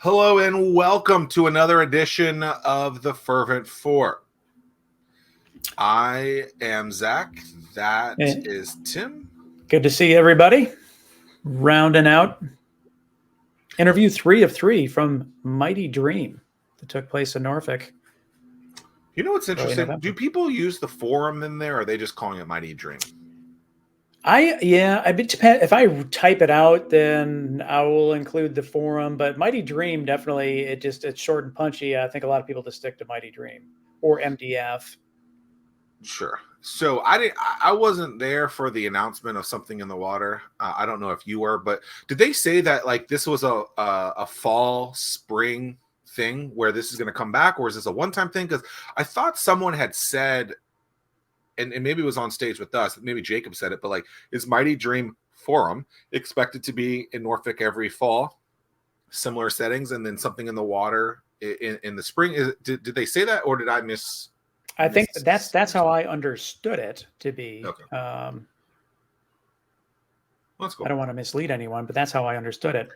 Hello and welcome to another edition of the Fervent Four. I am Zach. That is Tim. Good to see everybody. Rounding out interview 3 of 3 from Mighty Dream that took place in Norfolk. You know what's interesting? Do people use the forum in there, or are they just calling it Mighty Dream? If I type it out, then I will include the forum. But Mighty Dream, definitely, it's short and punchy. I think a lot of people just stick to Mighty Dream or MDF. Sure. So I wasn't there for the announcement of something in the water. I don't know if you were, but did they say that like this was a fall spring thing where this is going to come back, or is this a one-time thing? Because I thought someone had said, and maybe it was on stage with us, maybe Jacob said it, but like, is Mighty Dream Forum expected to be in Norfolk every fall, similar settings, and then something in the water in the spring? Did they say that, or did I miss? I think that's how I understood it to be. Okay. That's cool. I don't want to mislead anyone, but that's how I understood it.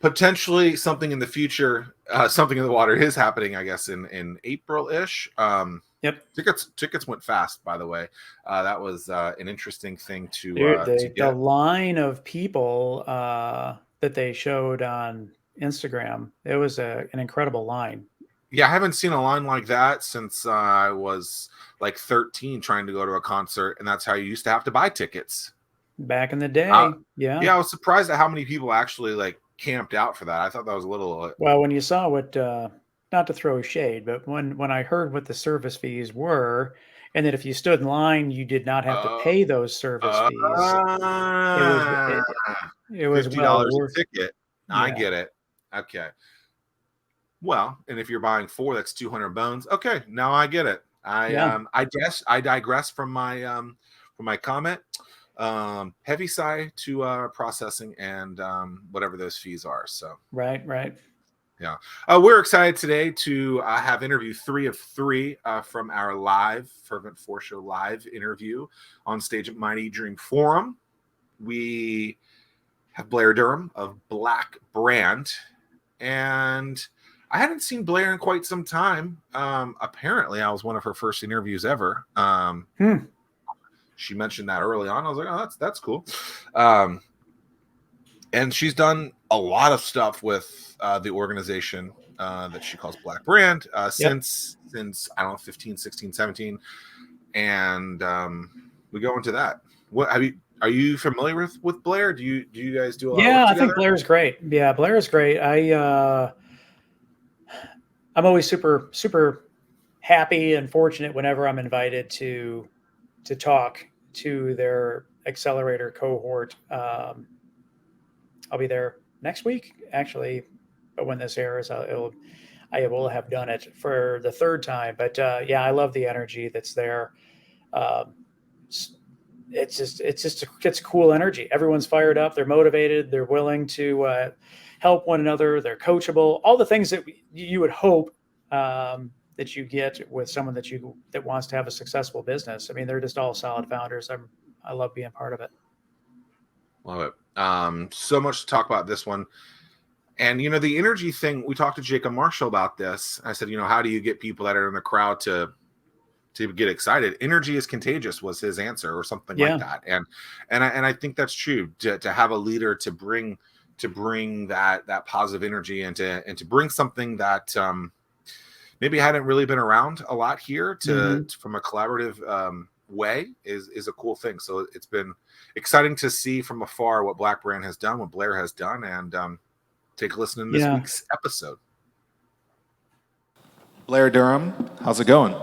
Potentially something in the future, something in the water is happening, I guess, in April-ish. Yep. Tickets went fast, by the way. That was an interesting thing to get. The line of people that they showed on Instagram, it was an incredible line. Yeah, I haven't seen a line like that since I was like 13 trying to go to a concert, and that's how you used to have to buy tickets. Back in the day, yeah. Yeah, I was surprised at how many people actually like camped out for that. I thought that was a little... Well, when you saw what... not to throw shade, but when I heard what the service fees were, and that if you stood in line, you did not have to pay those service fees. It was $50 a ticket. Yeah. I get it. Okay. Well, and if you're buying 4, that's 200 bones. Okay, now I get it. I guess I digress from my comment. Heavy sigh to processing and whatever those fees are. So right. Yeah, we're excited today to have interview 3 of 3 from our live Fervent Four Show live interview on stage at Mighty Dream Forum. We have Blair Durham of Black Brand, and I hadn't seen Blair in quite some time. Apparently, I was one of her first interviews ever. She mentioned that early on. I was like, oh, that's cool. And she's done a lot of stuff with the organization that she calls Black Brand since I don't know, 15, 16, 17. And we go into that. Are you familiar with Blair? Do you guys do a lot of work together? I think Blair's great. Yeah, Blair is great. I'm always super happy and fortunate whenever I'm invited to talk to their accelerator cohort. I'll be there next week, actually, but when this airs, I will have done it for the 3rd time. But I love the energy that's there. It's cool energy. Everyone's fired up. They're motivated. They're willing to help one another. They're coachable. All the things that you would hope that you get with someone that wants to have a successful business. I mean, they're just all solid founders. I love being part of it. Love it. So much to talk about this one. And, the energy thing, we talked to Jacob Marshall about this. I said, how do you get people that are in the crowd to get excited? Energy is contagious was his answer, or something like that. And I think that's true, to have a leader to bring that positive energy and to bring something that maybe hadn't really been around a lot here from a collaborative way is a cool thing. So it's been exciting to see from afar what Black Brand has done, what Blair has done, and take a listen in this week's episode. Blair Durham, how's it going?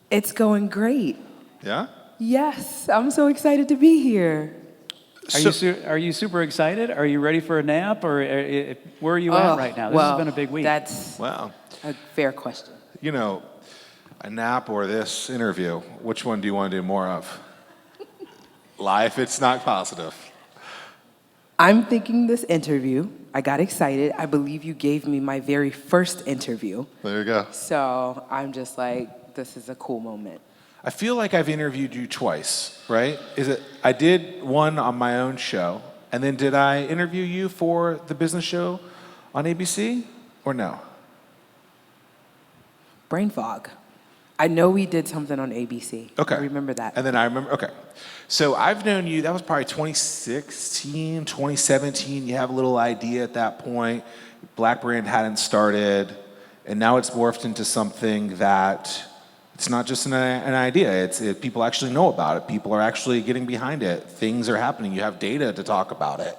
It's going great. Yeah? Yes, I'm so excited to be here. Are you super excited? Are you ready for a nap, or where are you at right now? This has been a big week. That's a fair question. A nap or this interview, which one do you want to do more of? Life, it's not positive. I'm thinking this interview. I got excited. I believe you gave me my very first interview. There you go. So I'm just like, this is a cool moment. I feel like I've interviewed you twice, right? I did one on my own show, and then did I interview you for the business show on ABC or no? Brain fog. I know we did something on ABC. Okay. I remember that. And then I remember, okay. So I've known you, that was probably 2016, 2017. You have a little idea at that point. Black Brand hadn't started. And now it's morphed into something that it's not just an idea. People actually know about it. People are actually getting behind it. Things are happening. You have data to talk about it.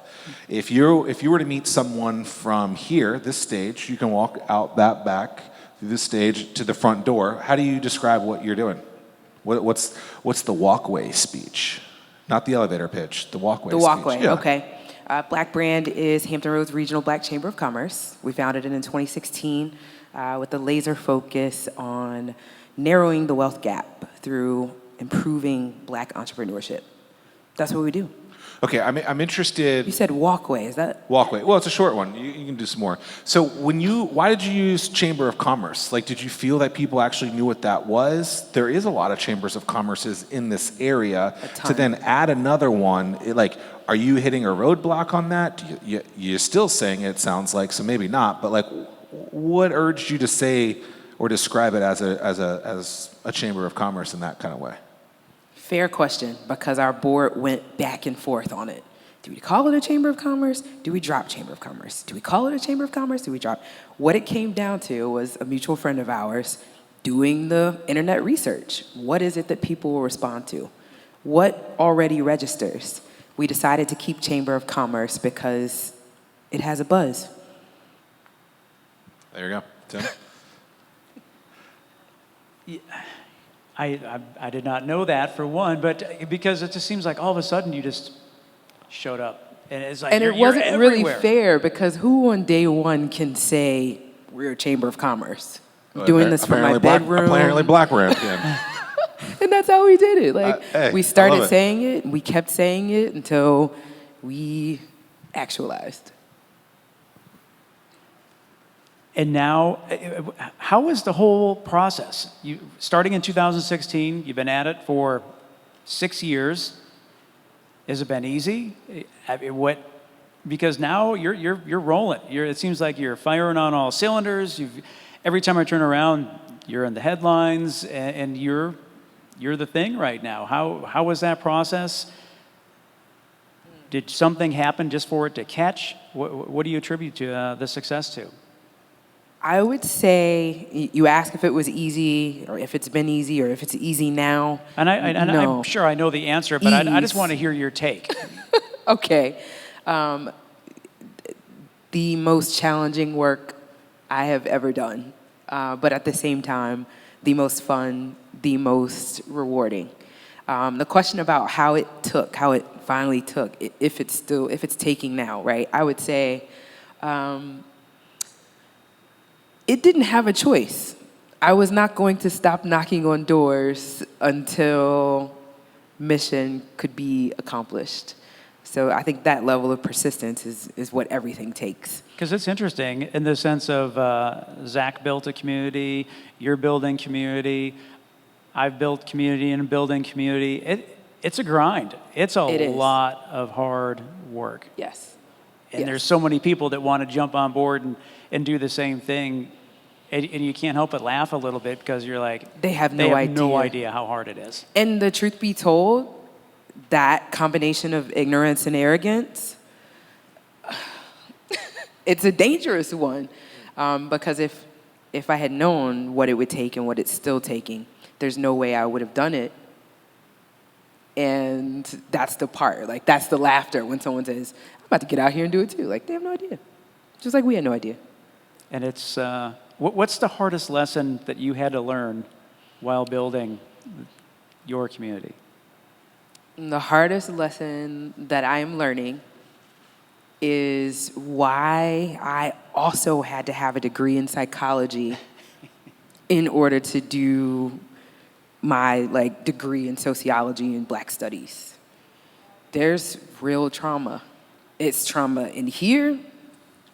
If you were to meet someone from here, this stage, you can walk out that back through this stage to the front door. How do you describe what you're doing? What's the walkway speech? Not the elevator pitch, the walkway speech. The walkway, Yeah. okay. Black Brand is Hampton Roads Regional Black Chamber of Commerce. We founded it in 2016 with a laser focus on narrowing the wealth gap through improving Black entrepreneurship. That's what we do. Okay, I'm interested. You said walkway, is that? Walkway. Well, it's a short one. You can do some more. So why did you use Chamber of Commerce? Like, did you feel that people actually knew what that was? There is a lot of chambers of commerces in this area. To then add another one, are you hitting a roadblock on that? You're still saying it sounds like, so maybe not. But what urged you to say or describe it as a chamber of commerce in that kind of way? Fair question, because our board went back and forth on it. Do we call it a Chamber of Commerce? Do we drop Chamber of Commerce? Do we call it a Chamber of Commerce? Do we drop? What it came down to was a mutual friend of ours doing the internet research. What is it that people will respond to? What already registers? We decided to keep Chamber of Commerce because it has a buzz. There you go. Tim? I did not know that, for one, but because it just seems like all of a sudden you just showed up. And it's like, And you're it wasn't really everywhere. fair, because who on day one can say we're a Chamber of Commerce? I'm doing this from my bedroom. Apparently Black Brand can. And that's how we did it. Hey, we I started love it. saying it, and we kept saying it until we actualized. And now, how is the whole process? Starting in 2016, you've been at it for 6 years. Has it been easy? Because now you're rolling. It seems like you're firing on all cylinders. Every time I turn around, you're in the headlines, and you're the thing right now. How was that process? Did something happen just for it to catch? What do you attribute to the success to? I would say, you ask if it was easy, or if it's been easy, or if it's easy now. And No. I'm sure I know the answer, but I just Ease. want to hear your take. Okay. The most challenging work I have ever done, but at the same time, the most fun, the most rewarding. The question about how it finally took, if it's taking now, right? I would say, it didn't have a choice. I was not going to stop knocking on doors until mission could be accomplished. So I think that level of persistence is what everything takes. Because it's interesting in the sense of Zack built a community, you're building community, I've built community and building community. It's a grind. It's a lot of hard work. Yes. And there's so many people that want to jump on board and do the same thing. And you can't help but laugh a little bit because you're like, They have no idea how hard it is. And the truth be told, that combination of ignorance and arrogance, it's a dangerous one. Because if I had known what it would take and what it's still taking, there's no way I would have done it. And that's the part, that's the laughter when someone says, I'm about to get out here and do it too. They have no idea. Just like we had no idea. And it's, what's the hardest lesson that you had to learn while building your community? The hardest lesson that I am learning is why I also had to have a degree in psychology in order to do my degree in sociology and Black studies. There's real trauma. It's trauma in here,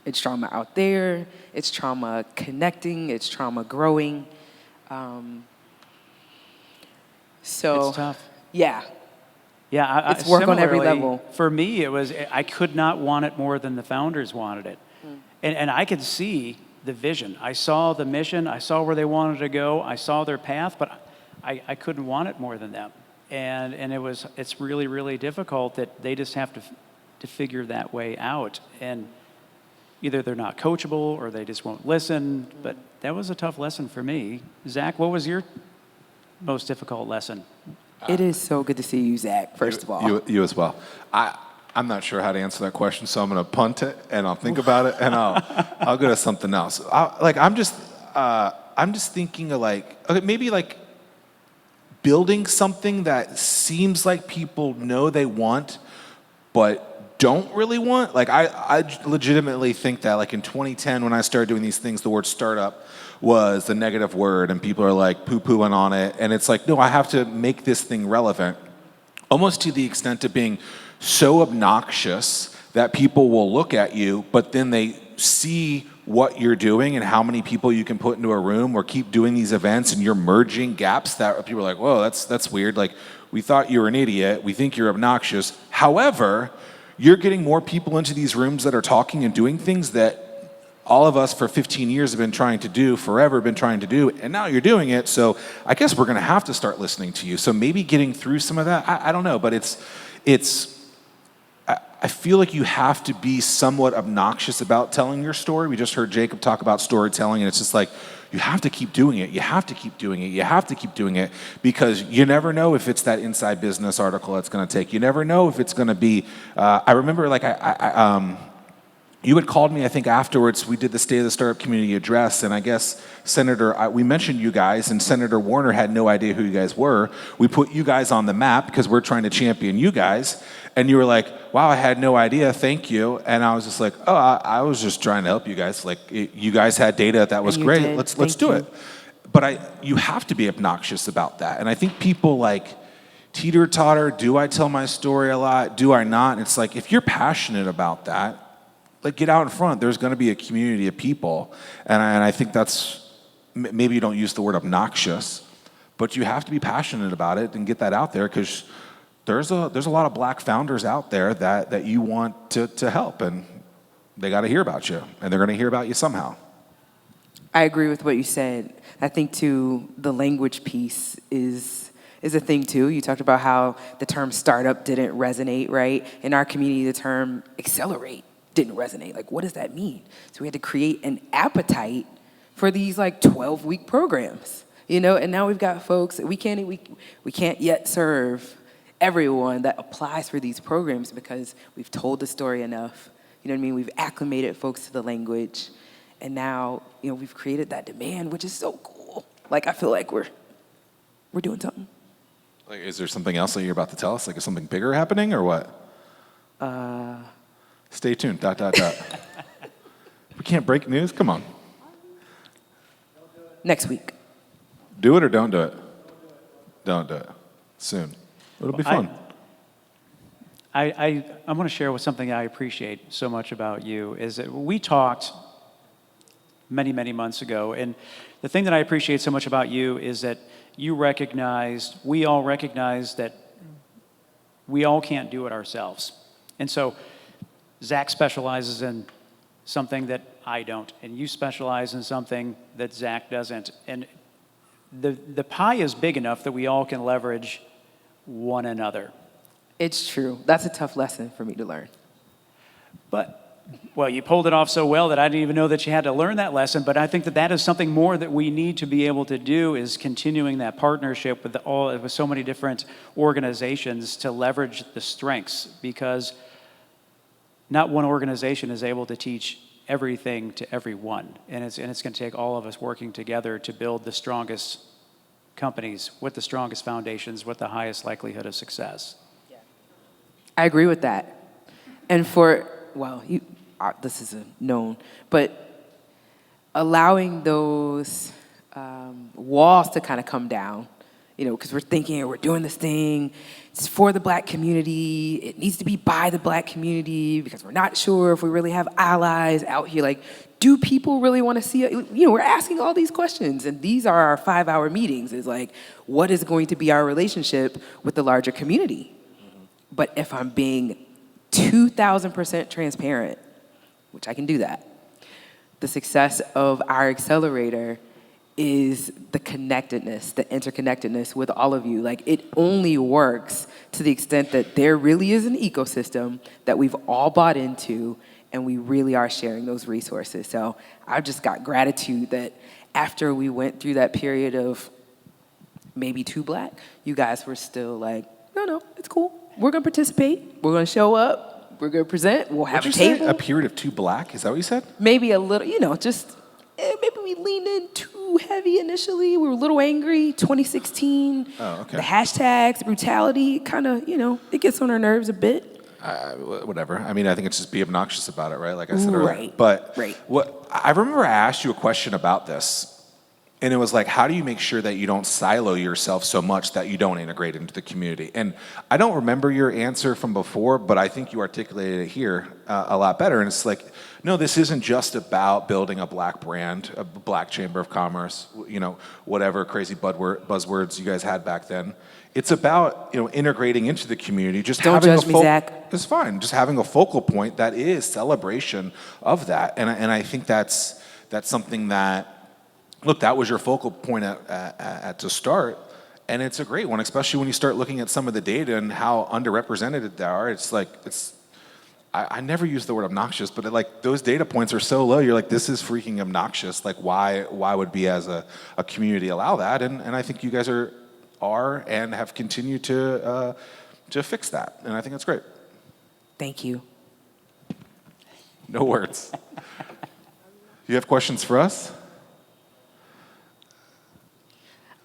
it's trauma out there, it's trauma connecting, it's trauma growing. So It's tough. Yeah. Yeah, it's work on every similarly, level. For me, it was I could not want it more than the founders wanted it. And I could see the vision. I saw the mission. I saw where they wanted to go. I saw their path, but I couldn't want it more than them. And it's really, really difficult that they just have to figure that way out. And either they're not coachable or they just won't listen. But that was a tough lesson for me. Zach, what was your most difficult lesson? It is so good to see you, Zach, first of all. You as well. I'm not sure how to answer that question, so I'm going to punt it and I'll think about it and I'll go to something else. I'm just thinking of okay, maybe building something that seems like people know they want, but don't really want. I legitimately think that in 2010 when I started doing these things, the word startup was the negative word and people are poo-pooing on it. And it's no, I have to make this thing relevant, almost to the extent of being so obnoxious that people will look at you, but then they see what you're doing and how many people you can put into a room or keep doing these events and you're merging gaps that people are like, whoa, that's weird. We thought you were an idiot. We think you're obnoxious. However, you're getting more people into these rooms that are talking and doing things that all of us for 15 years have been trying to do, forever been trying to do, and now you're doing it. So I guess we're going to have to start listening to you. So maybe getting through some of that, I don't know, but I feel like you have to be somewhat obnoxious about telling your story. We just heard Jacob talk about storytelling, and it's just you have to keep doing it. You have to keep doing it. You have to keep doing it because you never know if it's that inside business article that's going to take. You never know if it's going to be. I remember you had called me, I think, afterwards. We did the State of the Startup Community address, and I guess we mentioned you guys, and Senator Warner had no idea who you guys were. We put you guys on the map because we're trying to champion you guys, and you were like, wow, I had no idea, thank you. And I was just like, oh, I was just trying to help you guys. You guys had data that was great, did. let's do it. But you have to be obnoxious about that. And I think people teeter-totter, do I tell my story a lot, do I not? It's if you're passionate about that, get out in front. There's going to be a community of people. And I think that's, maybe you don't use the word obnoxious, but you have to be passionate about it and get that out there because there's a lot of black founders out there that you want to help, and they got to hear about you, and they're going to hear about you somehow. I agree with what you said. I think, too, the language piece is a thing, too. You talked about how the term startup didn't resonate, right? In our community, the term accelerate didn't resonate. What does that mean? So we had to create an appetite for these 12-week programs, and now we've got folks that we can't yet serve everyone that applies for these programs because we've told the story enough. You know what I mean? We've acclimated folks to the language, and now we've created that demand, which is so cool. I feel like we're doing something. Is there something else that you're about to tell us? Is something bigger happening or what? Stay tuned. ... We can't break news. Come on. Next week. Do it or don't do it. Don't do it. Soon. It'll be fun. I want to share with something I appreciate so much about you is that we talked many, many months ago, and the thing that I appreciate so much about you is that we all recognized that we all can't do it ourselves. And so Zach specializes in something that I don't, and you specialize in something that Zach doesn't. And the pie is big enough that we all can leverage one another. It's true. That's a tough lesson for me to learn. But, well, you pulled it off so well that I didn't even know that you had to learn that lesson, but I think that is something more that we need to be able to do is continuing that partnership with so many different organizations to leverage the strengths, because not one organization is able to teach everything to everyone, and it's going to take all of us working together to build the strongest companies with the strongest foundations with the highest likelihood of success. I agree with that. And this is a known, but allowing those walls to kind of come down, because we're thinking we're doing this thing, it's for the Black community, it needs to be by the Black community because we're not sure if we really have allies out here. Do people really want to see it? We're asking all these questions, and these are our 5-hour meetings. It's what is going to be our relationship with the larger community? But if I'm being 2,000% transparent, which I can do that, the success of our accelerator is the connectedness, the interconnectedness with all of you. Like, it only works to the extent that there really is an ecosystem that we've all bought into, and we really are sharing those resources. So I've just got gratitude that after we went through that period of maybe too black, you guys were still like, no, it's cool. We're gonna participate. We're gonna show up. We're gonna present. We'll have a table. Say? A period of too black? Is that what you said? Maybe a little, maybe we leaned in too heavy initially. We were a little angry. 2016. Oh, okay. The hashtags, brutality, kind of, it gets on our nerves a bit. Whatever. I mean, I think it's just be obnoxious about it, right? Like I said earlier. Right. But Right. what I remember I asked you a question about this, and it was like, how do you make sure that you don't silo yourself so much that you don't integrate into the community? And I don't remember your answer from before, but I think you articulated it here a lot better. And it's like, no, this isn't just about building a black brand, a black chamber of commerce, whatever crazy buzzwords you guys had back then. It's about integrating into the community. Just don't having judge me, Zach. It's fine. Just having a focal point that is celebration of that, and I think that's something that. Look, that was your focal point at to start, and it's a great one, especially when you start looking at some of the data and how underrepresented they are. It's like I never use the word obnoxious, but like those data points are so low. You're like, this is freaking obnoxious. Like, why would we as a community allow that? And I think you guys are and have continued to fix that, and I think that's great. Thank you. No words. You have questions for us?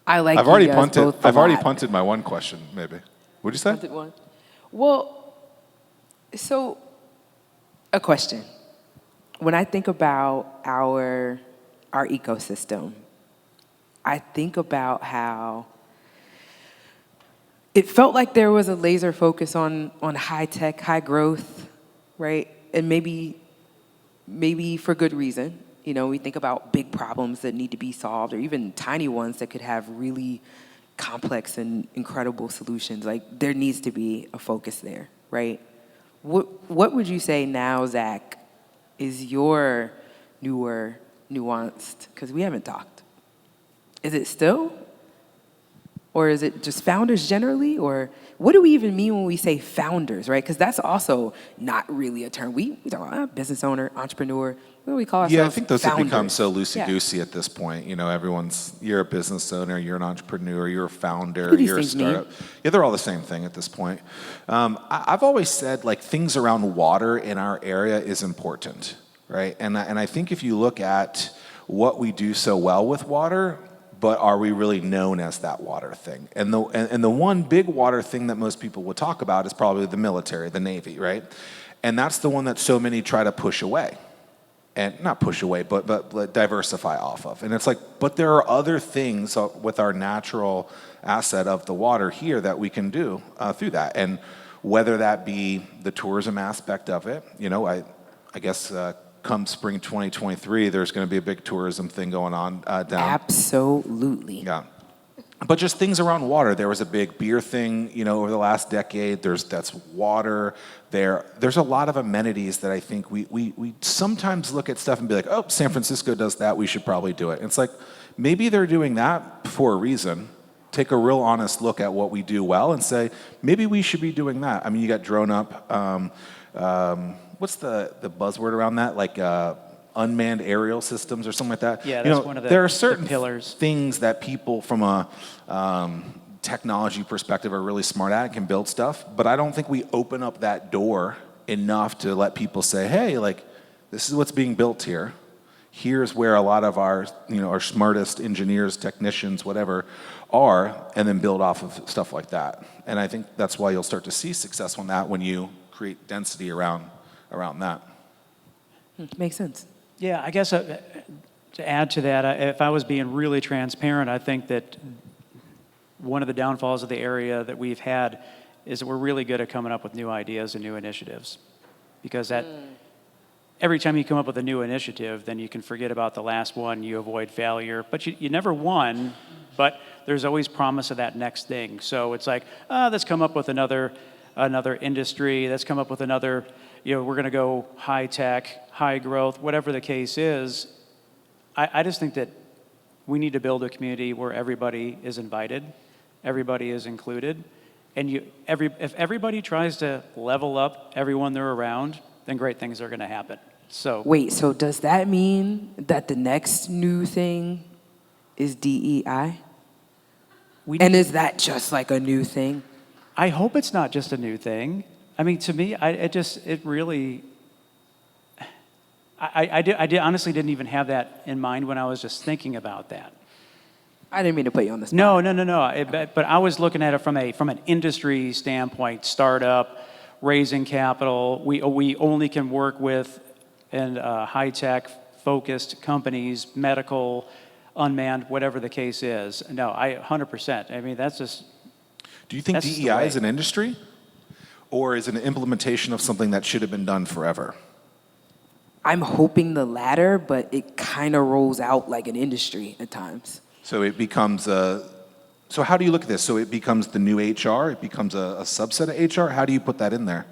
I've already punted my one question, maybe. What'd you say? Punted one. Well, so a question. When I think about our ecosystem, I think about how it felt like there was a laser focus on high tech, high growth, right? And maybe for good reason. We think about big problems that need to be solved, or even tiny ones that could have really complex and incredible solutions. Like, there needs to be a focus there, right? What would you say now, Zach, is your newer, nuanced, because we haven't talked. Is it still? Or is it just founders generally? Or what do we even mean when we say founders, right? Because that's also not really a term. We talk about business owner, entrepreneur. What do we call ourselves? Yeah, I think those have become Founders. so loosey-goosey at this point. You're a business owner, you're an entrepreneur, you're a founder, What do these you're a things mean? startup. Yeah, they're all the same thing at this point. I've always said, like, things around water in our area is important, right? And I think if you look at what we do so well with water, but are we really known as that water thing? And the one big water thing that most people would talk about is probably the military, the Navy, right? And that's the one that so many try to push away. And not push away, but diversify off of. And it's like, but there are other things with our natural asset of the water here that we can do through that. And whether that be the tourism aspect of it, I guess come spring 2023, there's going to be a big tourism thing going on down. Absolutely. Yeah. But just things around water. There was a big beer thing, over the last decade. That's water. There's a lot of amenities that I think we sometimes look at stuff and be like, oh, San Francisco does that, we should probably do it. And it's like, maybe they're doing that for a reason. Take a real honest look at what we do well and say, maybe we should be doing that. I mean, you got Drone Up. What's the buzzword around that? Like unmanned aerial systems or something like that. Yeah, that's one of the there are certain pillars. Things that people from a technology perspective are really smart at and can build stuff, but I don't think we open up that door enough to let people say, hey, like, this is what's being built here. Here's where a lot of our smartest engineers, technicians, whatever, are, and then build off of stuff like that. And I think that's why you'll start to see success on that when you create density around that. Makes sense. Yeah, I guess to add to that, if I was being really transparent, I think that one of the downfalls of the area that we've had is that we're really good at coming up with new ideas and new initiatives. Because every time you come up with a new initiative, then you can forget about the last one, you avoid failure. But you never won, but there's always promise of that next thing. So it's like, let's come up with another industry, let's come up with another we're going to go high tech, high growth, whatever the case is. I just think that we need to build a community where everybody is invited, everybody is included, and if everybody tries to level up everyone they're around, then great things are going to happen. So Wait, so does that mean that the next new thing is DEI? And is that just like a new thing? I hope it's not just a new thing. I mean, to me, I honestly didn't even have that in mind when I was just thinking about that. I didn't mean to put you on the spot. No. But I was looking at it from an industry standpoint, startup, raising capital. We only can work with high-tech focused companies, medical, unmanned, whatever the case is. No, 100%. I mean, that's just. Do you think that's just DEI is an industry? Or is it an implementation of something that should have been done forever? I'm hoping the latter, but it kind of rolls out like an industry at times. So it becomes so how do you look at this? So it becomes the new HR? It becomes a subset of HR? How do you put that in there?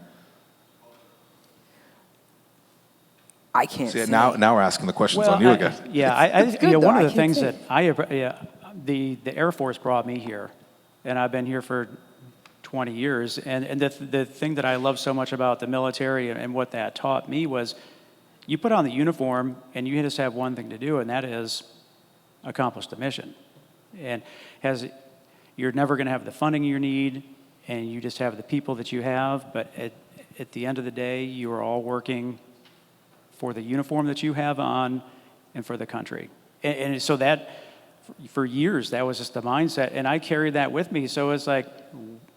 I can't say. Now we're asking the questions on you again. It's good, one though. of I the can't things say. that the Air Force brought me here, and I've been here for 20 years. And the thing that I love so much about the military and what that taught me was you put on the uniform and you just have one thing to do, and that is accomplish the mission. And you're never going to have the funding you need, and you just have the people that you have, but at the end of the day, you are all working for the uniform that you have on and for the country. And so that, for years, that was just the mindset, and I carried that with me. So it's like,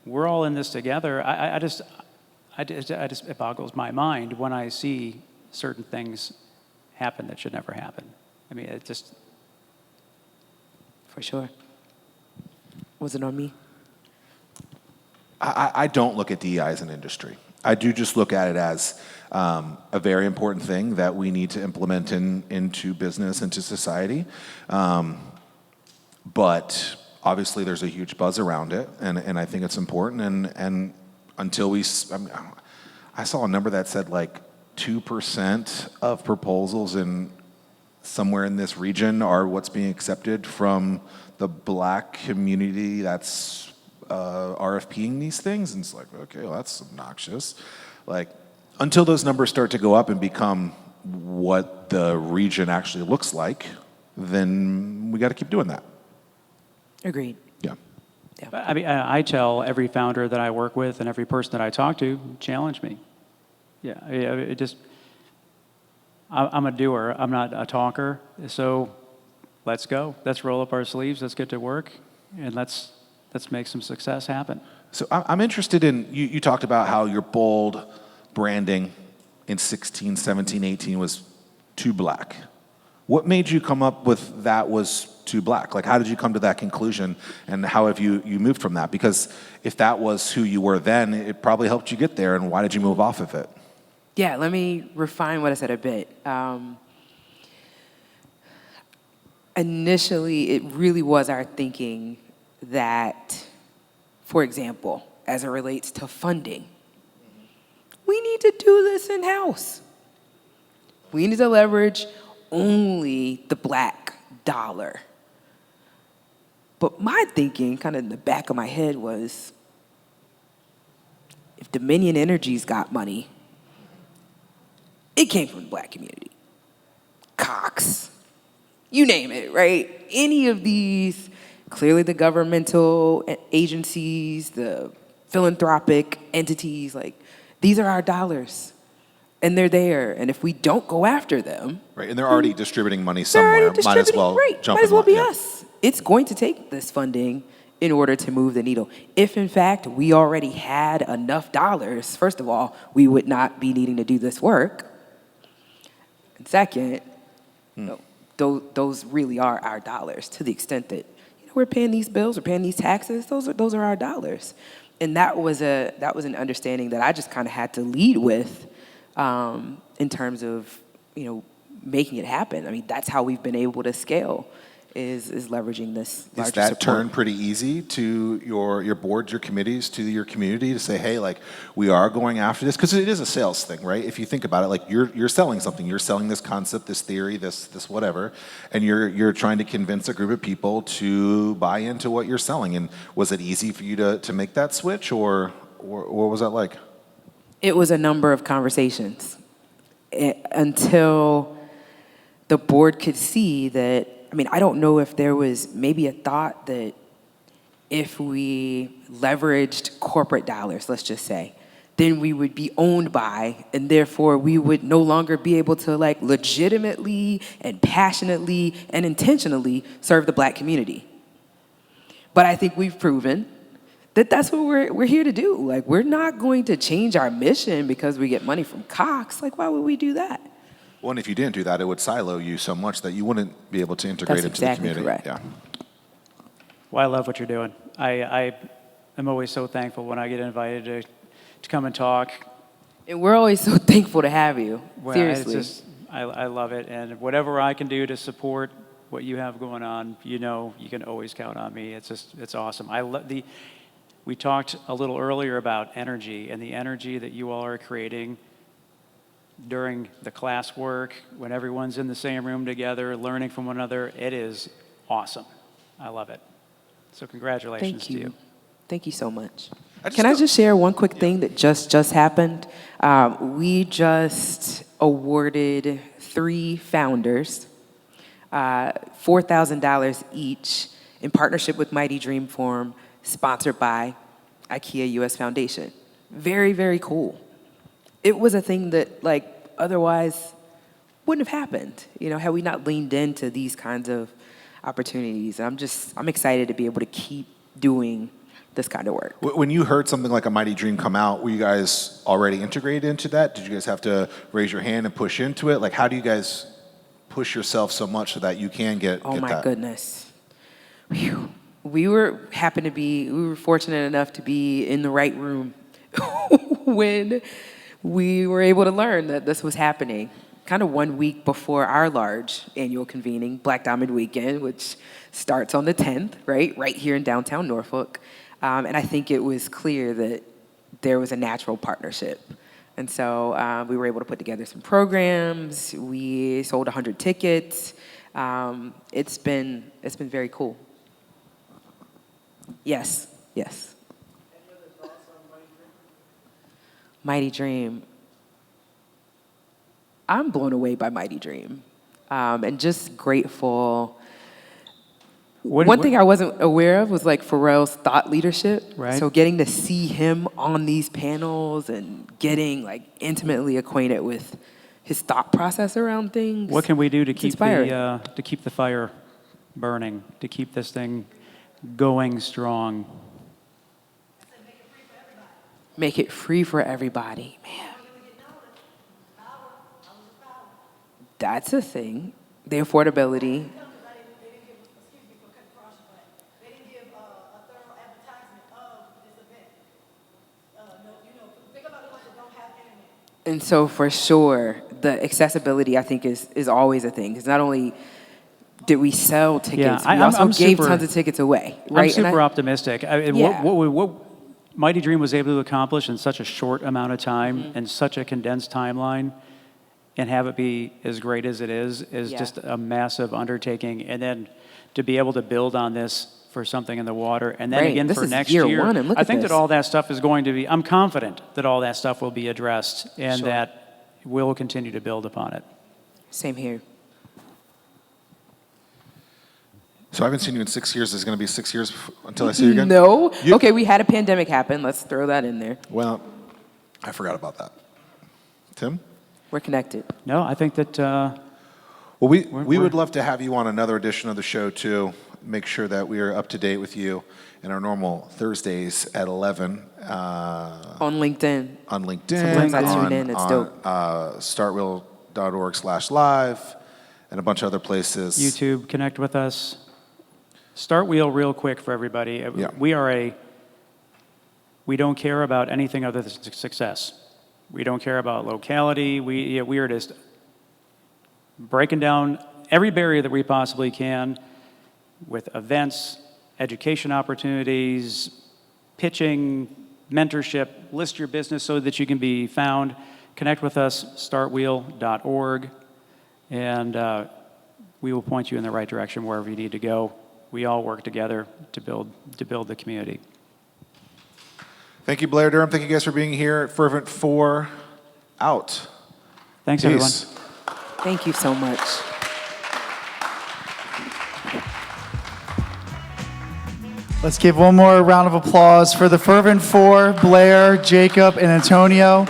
we're all in this together. It boggles my mind when I see certain things happen that should never happen. I mean, it just. For sure. Was it on me? I don't look at DEI as an industry. I do just look at it as a very important thing that we need to implement into business, into society. But obviously there's a huge buzz around it, and I think it's important. And until I saw a number that said like 2% of proposals somewhere in this region are what's being accepted from the Black community that's RFPing these things. And it's like, okay, well, that's obnoxious. Like, until those numbers start to go up and become what the region actually looks like, then we got to keep doing that. Agreed. Yeah. I mean, I tell every founder that I work with and every person that I talk to, challenge me. Yeah, it just. I'm a doer. I'm not a talker. So let's go. Let's roll up our sleeves. Let's get to work, and let's make some success happen. So I'm interested in, you talked about how your bold branding in 16, 17, 18 was too Black. What made you come up with that was too Black? Like, how did you come to that conclusion, and how have you moved from that? Because if that was who you were then, it probably helped you get there, and why did you move off of it? Yeah, let me refine what I said a bit. Initially, it really was our thinking that, for example, as it relates to funding, we need to do this in-house. We need to leverage only the Black dollar. But my thinking, kind of in the back of my head, was if Dominion Energy's got money, it came from the Black community. Cox, you name it, right? Any of these, clearly the governmental agencies, the philanthropic entities, like, these are our dollars. And they're there. And if we don't go after them. Right, and they're already distributing money somewhere. Might as well jump might as well be yeah. us. It's going to take this funding in order to move the needle. If, in fact, we already had enough dollars, first of all, we would not be needing to do this work. And second, those really are our dollars, to the extent that we're paying these bills, we're paying these taxes. Those are our dollars, and that was an understanding that I just kind of had to lead with in terms of making it happen. I mean, that's how we've been able to scale. is leveraging this larger Is that support. turn pretty easy to your boards, your committees, to your community to say, hey, like, we are going after this? Because it is a sales thing, right? If you think about it, like, you're selling something. You're selling this concept, this theory, this whatever, and you're trying to convince a group of people to buy into what you're selling. And was it easy for you to make that switch, or what was that like? It was a number of conversations until the board could see that. I mean, I don't know if there was maybe a thought that if we leveraged corporate dollars, let's just say, then we would be owned by, and therefore we would no longer be able to like legitimately and passionately and intentionally serve the Black community. But I think we've proven that that's what we're here to do. Like, we're not going to change our mission because we get money from Cox. Like, why would we do that? Well, and if you didn't do that, it would silo you so much that you wouldn't be able to integrate That's into exactly the community. correct. Yeah. Well, I love what you're doing. I am always so thankful when I get invited to come and talk. And we're always so thankful to have you. Well, Seriously. it's just, I love it. And whatever I can do to support what you have going on, you can always count on me. It's awesome. We talked a little earlier about energy and the energy that you all are creating during the class work, when everyone's in the same room together, learning from one another. It is awesome. I love it. So congratulations to you. Thank you so much. Can I just share one quick thing that just happened? We just awarded 3 founders $4,000 each in partnership with Mighty Dream Forum, sponsored by IKEA US Foundation. Very, very cool. It was a thing that, like, otherwise wouldn't have happened, had we not leaned into these kinds of opportunities. I'm excited to be able to keep doing this kind of work. When you heard something like a Mighty Dream come out, were you guys already integrated into that? Did you guys have to raise your hand and push into it? Like, how do you guys push yourself so much so that you can get Oh, my that? goodness. Whew. We were fortunate enough to be in the right room when we were able to learn that this was happening. Kind of 1 week before our large annual convening, Black Diamond Weekend, which starts on the 10th, right here in downtown Norfolk. And I think it was clear that there was a natural partnership. And so we were able to put together some programs. We sold 100 tickets. It's been very cool. Yes. Mighty Dream. I'm blown away by Mighty Dream, and just grateful. One thing I wasn't aware of was like Pharrell's thought leadership. Right. So getting to see him on these panels and getting like intimately acquainted with his thought process around things. What can we do to it's keep inspiring. to keep the fire burning, to keep this thing going strong? Make it free for everybody, man. That's a thing. The affordability. And so for sure, the accessibility, I think, is always a thing. Because not only did we sell tickets, we also gave tons of tickets away. Right? I'm super optimistic. What Mighty Dream was able to accomplish in such a short amount of time and such a condensed timeline, and have it be as great as it is just a massive undertaking. And then to be able to build on this for something in the water, and then again This for is next year year, one, and look I at think this. that all that stuff is going to be, I'm confident that all that stuff will be addressed, and Sure. that we'll continue to build upon it. Same here. So I haven't seen you in 6 years. Is it going to be 6 years until I see you again? No. Okay, we had a pandemic happen. Let's throw that in there. Well, I forgot about that. Tim? We're connected. No, I think that Well, we would love to have you on another edition of the show, too. Make sure that we are up to date with you in our normal Thursdays at 11. On LinkedIn. On LinkedIn. Sometimes I tune in. It's dope. StartWheel.org/live, and a bunch of other places. YouTube, connect with us. StartWheel, real quick for everybody. Yeah. We don't care about anything other than success. We don't care about locality. We are just breaking down every barrier that we possibly can with events, education opportunities, pitching, mentorship. List your business so that you can be found. Connect with us, startwheel.org, and we will point you in the right direction wherever you need to go. We all work together to build the community. Thank you, Blair Durham. Thank you guys for being here at Fervent Four. Out. Thanks, Peace. everyone. Thank you so much. Let's give one more round of applause for the Fervent Four, Blair, Jacob, and Antonio.